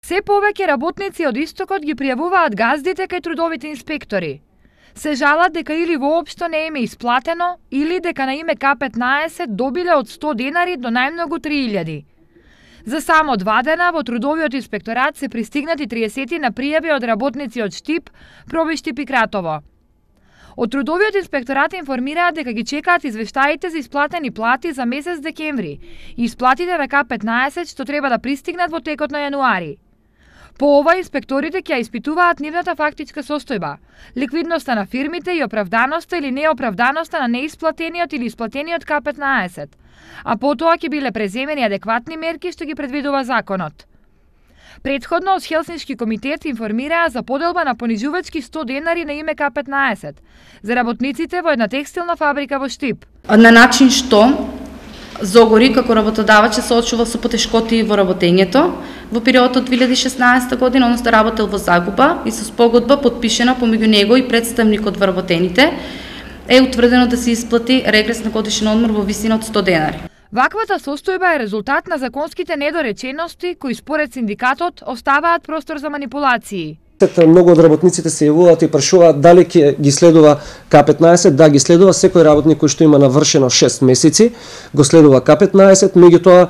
Се повеќе работници од истокот ги пријавуваат газдите кај трудовите инспектори. Се жалат дека или воопшто не им е исплатено, или дека на име К15 добиле од 100 денари до најмногу 3000. За само 2 дена во трудовиот инспекторат се пристигнати 30 на пријави од работници од Штип, Пробиштип и Кратово. Од трудовиот инспекторат информираат дека ги чекаат извештаите за исплатени плати за месец декември и исплатите на К15 што треба да пристигнат во текот на јануари. По ова, инспекторите ќе ја испитуваат нивната фактичка состојба, ликвидноста на фирмите и оправданоста или неоправданоста на неисплатениот или исплатениот К15, а потоа ќе биле преземени адекватни мерки што ги предвидува законот. Претходно од Хелсиншки комитет информираа за поделба на понижувачки 100 денари на име К15 за работниците во една текстилна фабрика во Штип. На начин што Зогори како работодавач се соочува со потешкоти во работењето во периодот од 2016 година, односно работел во загуба и со спогодба подпишена помеѓу него и представникот во работените е утврдено да се исплати регрес на годишен одмор во висина од 100 денари. Ваквата состојба е резултат на законските недоречености кои според синдикатот оставаат простор за манипулации. Многу од работниците се јавуваат и прашуваат дали ќе ги следува К15, да ги следува. Секој работник кој што има навршено 6 месеци го следува К15, меѓутоа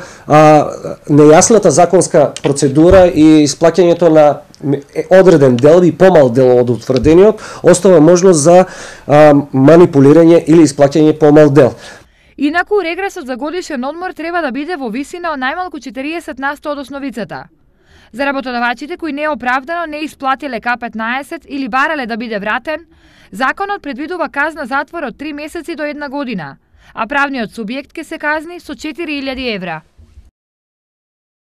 нејасната законска процедура и исплаќањето на одреден дел и помал дел од утврдениот остава можност за манипулирање или исплаќање помал дел. Инаку регресот за годишен одмор треба да биде во висина од најмалку 40% од основицата. За работодавачите кои неоправдано не исплатиле К15 или барале да биде вратен, законот предвидува казна затвор од 3 месеци до 1 година, а правниот субјект ќе се казни со 4000 евра.